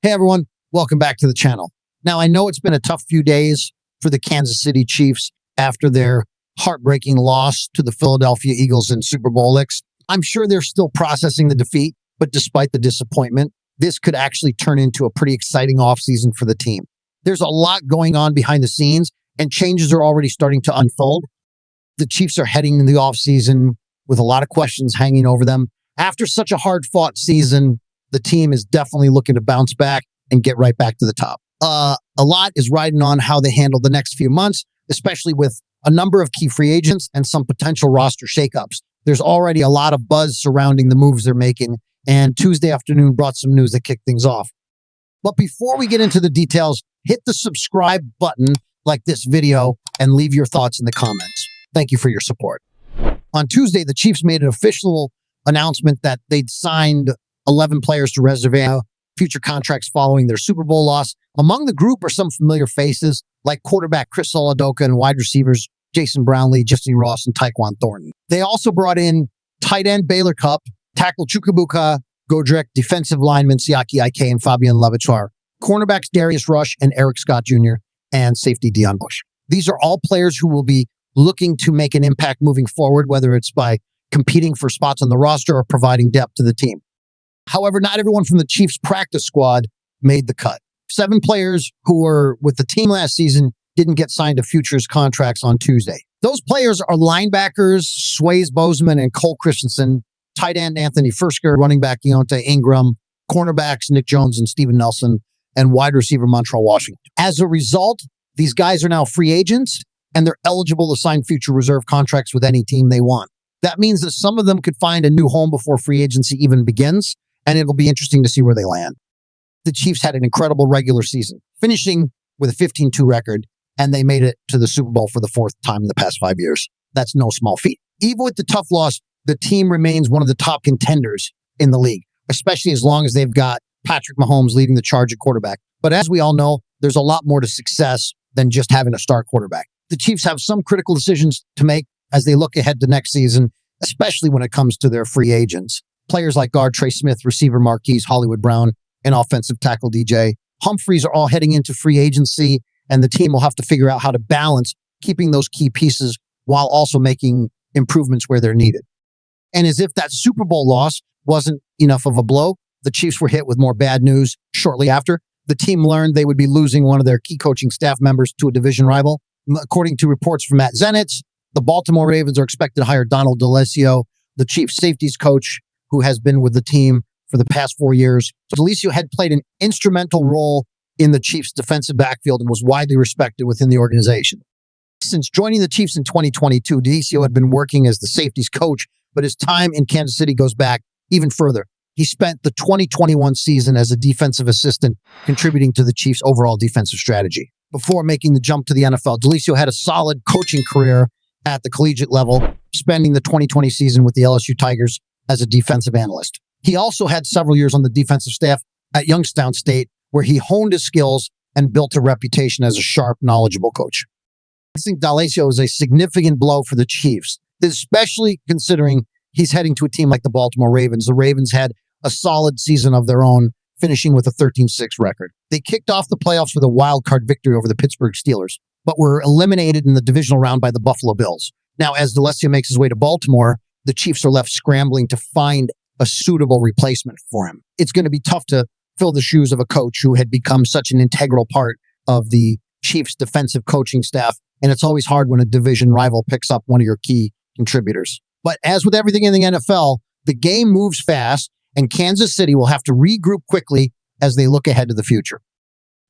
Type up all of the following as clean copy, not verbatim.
Hey everyone, welcome back to the channel. Now, I know it's been a tough few days for the Kansas City Chiefs after their heartbreaking loss to the Philadelphia Eagles in Super Bowl X. I'm sure they're still processing the defeat, but despite the disappointment, this could actually turn into a pretty exciting offseason for the team. There's a lot going on behind the scenes, and changes are already starting to unfold. The Chiefs are heading into the offseason with a lot of questions hanging over them. After such a hard-fought season, the team is definitely looking to bounce back and get right back to the top. A lot is riding on how they handle the next few months, especially with a number of key free agents and some potential roster shakeups. There's already a lot of buzz surrounding the moves they're making, and Tuesday afternoon brought some news that kicked things off. But before we get into the details, hit the subscribe button like this video and leave your thoughts in the comments. Thank you for your support. On Tuesday, the Chiefs made an official announcement that they'd signed 11 players to reserve future contracts following their Super Bowl loss. Among the group are some familiar faces like quarterback Chris Oladoka and wide receivers Jason Brownlee, Jesse Ross, and Tyquan Thornton. They also brought in tight end Baylor Cupp, tackle Chukwuebuka Godric, defensive lineman Siaki Ike and Fabian Levichar, cornerbacks Darius Rush and Eric Scott Jr., and safety Deion Bush. These are all players who will be looking to make an impact moving forward, whether it's by competing for spots on the roster or providing depth to the team. However, not everyone from the Chiefs practice squad made the cut. 7 players who were with the team last season didn't get signed to futures contracts on Tuesday. Those players are linebackers Swayze Bozeman and Cole Christensen, tight end Anthony Fursker, running back Deontay Ingram, cornerbacks Nick Jones and Steven Nelson, and wide receiver Montreal Washington. As a result, these guys are now free agents, and they're eligible to sign future reserve contracts with any team they want. That means that some of them could find a new home before free agency even begins, and it'll be interesting to see where they land. The Chiefs had an incredible regular season, finishing with a 15-2 record, and they made it to the Super Bowl for the 4th time in the past 5 years. That's no small feat. Even with the tough loss, the team remains one of the top contenders in the league, especially as long as they've got Patrick Mahomes leading the charge at quarterback. But as we all know, there's a lot more to success than just having a star quarterback. The Chiefs have some critical decisions to make as they look ahead to next season, especially when it comes to their free agents. Players like guard Trey Smith, receiver Marquise Hollywood Brown, and offensive tackle DJ Humphreys are all heading into free agency, and the team will have to figure out how to balance keeping those key pieces while also making improvements where they're needed. And as if that Super Bowl loss wasn't enough of a blow, the Chiefs were hit with more bad news shortly after. The team learned they would be losing one of their key coaching staff members to a division rival. According to reports from Matt Zenitz, the Baltimore Ravens are expected to hire Donald DeLisio, the Chiefs safeties coach, who has been with the team for the past 4 years. So DeLisio had played an instrumental role in the Chiefs' defensive backfield and was widely respected within the organization. Since joining the Chiefs in 2022, DeLisio had been working as the safeties coach, but his time in Kansas City goes back even further. He spent the 2021 season as a defensive assistant, contributing to the Chiefs' overall defensive strategy. Before making the jump to the NFL, DeLisio had a solid coaching career at the collegiate level, spending the 2020 season with the LSU Tigers as a defensive analyst. He also had several years on the defensive staff at Youngstown State, where he honed his skills and built a reputation as a sharp, knowledgeable coach. I think DeLisio is a significant blow for the Chiefs, especially considering he's heading to a team like the Baltimore Ravens. The Ravens had a solid season of their own, finishing with a 13-6 record. They kicked off the playoffs with a wild card victory over the Pittsburgh Steelers, but were eliminated in the divisional round by the Buffalo Bills. Now, as DeLisio makes his way to Baltimore, the Chiefs are left scrambling to find a suitable replacement for him. It's going to be tough to fill the shoes of a coach who had become such an integral part of the Chiefs' defensive coaching staff, and it's always hard when a division rival picks up one of your key contributors. But as with everything in the NFL, the game moves fast, and Kansas City will have to regroup quickly as they look ahead to the future.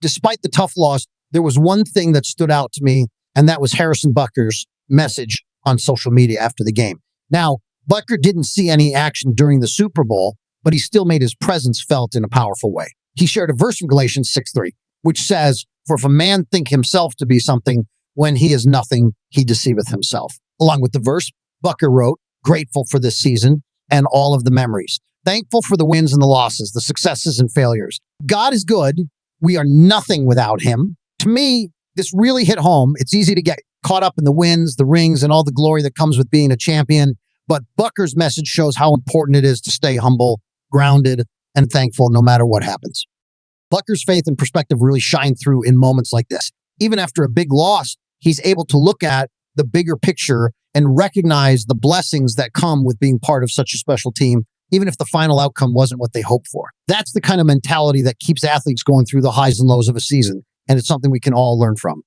Despite the tough loss, there was one thing that stood out to me, and that was Harrison Butker's message on social media after the game. Now, Butker didn't see any action during the Super Bowl, but he still made his presence felt in a powerful way. He shared a verse from Galatians 6:3, which says, "For if a man think himself to be something, when he is nothing, he deceiveth himself." Along with the verse, Butker wrote, "Grateful for this season and all of the memories. Thankful for the wins and the losses, the successes and failures. God is good. We are nothing without him." To me, this really hit home. It's easy to get caught up in the wins, the rings, and all the glory that comes with being a champion. But Butker's message shows how important it is to stay humble, grounded, and thankful no matter what happens. Butker's faith and perspective really shine through in moments like this. Even after a big loss, he's able to look at the bigger picture and recognize the blessings that come with being part of such a special team, even if the final outcome wasn't what they hoped for. That's the kind of mentality that keeps athletes going through the highs and lows of a season, and it's something we can all learn from.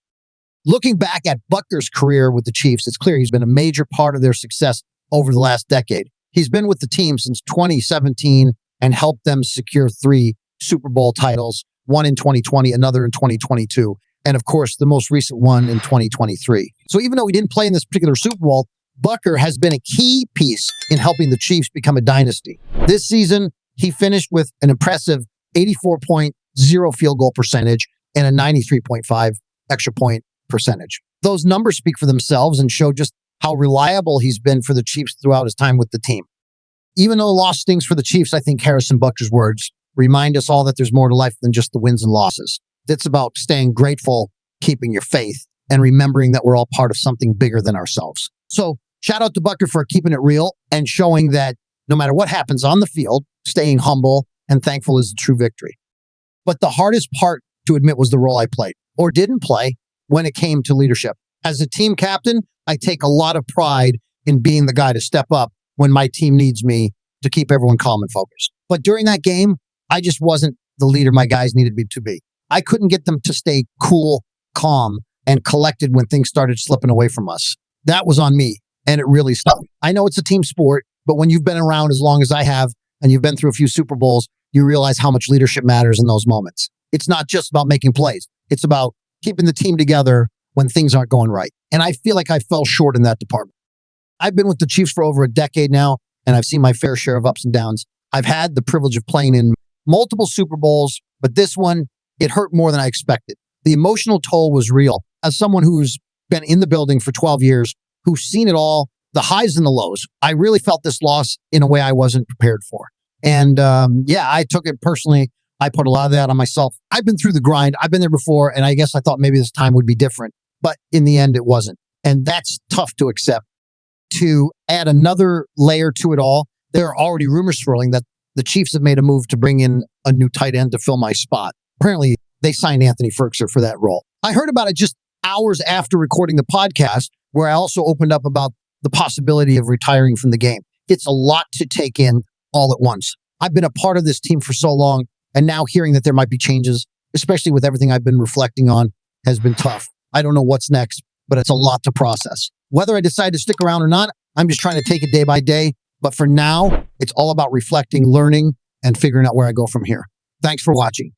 Looking back at Butker's career with the Chiefs, it's clear he's been a major part of their success over the last decade. He's been with the team since 2017 and helped them secure 3 Super Bowl titles, one in 2020, another in 2022, and of course, the most recent one in 2023. So even though he didn't play in this particular Super Bowl, Butker has been a key piece in helping the Chiefs become a dynasty. This season, he finished with an impressive 84.0 field goal percentage and a 93.5 extra point percentage. Those numbers speak for themselves and show just how reliable he's been for the Chiefs throughout his time with the team. Even though loss stings for the Chiefs, I think Harrison Butker's words remind us all that there's more to life than just the wins and losses. It's about staying grateful, keeping your faith, and remembering that we're all part of something bigger than ourselves. So shout out to Butker for keeping it real and showing that no matter what happens on the field, staying humble and thankful is the true victory. But the hardest part to admit was the role I played or didn't play when it came to leadership. As a team captain, I take a lot of pride in being the guy to step up when my team needs me to keep everyone calm and focused. But during that game, I just wasn't the leader my guys needed me to be. I couldn't get them to stay cool, calm, and collected when things started slipping away from us. That was on me, and it really stunk. I know it's a team sport, but when you've been around as long as I have, and you've been through a few Super Bowls, you realize how much leadership matters in those moments. It's not just about making plays. It's about keeping the team together when things aren't going right. And I feel like I fell short in that department. I've been with the Chiefs for over a decade now, and I've seen my fair share of ups and downs. I've had the privilege of playing in multiple Super Bowls, but this one, it hurt more than I expected. The emotional toll was real. As someone who's been in the building for 12 years, who's seen it all, the highs and the lows, I really felt this loss in a way I wasn't prepared for. And I took it personally. I put a lot of that on myself. I've been through the grind. I've been there before, and I guess I thought maybe this time would be different. But in the end, it wasn't. And that's tough to accept. To add another layer to it all, there are already rumors swirling that the Chiefs have made a move to bring in a new tight end to fill my spot. Apparently, they signed Anthony Ferkser for that role. I heard about it just hours after recording the podcast, where I also opened up about the possibility of retiring from the game. It's a lot to take in all at once. I've been a part of this team for so long, and now hearing that there might be changes, especially with everything I've been reflecting on, has been tough. I don't know what's next, but it's a lot to process. Whether I decide to stick around or not, I'm just trying to take it day by day. But for now, it's all about reflecting, learning, and figuring out where I go from here. Thanks for watching.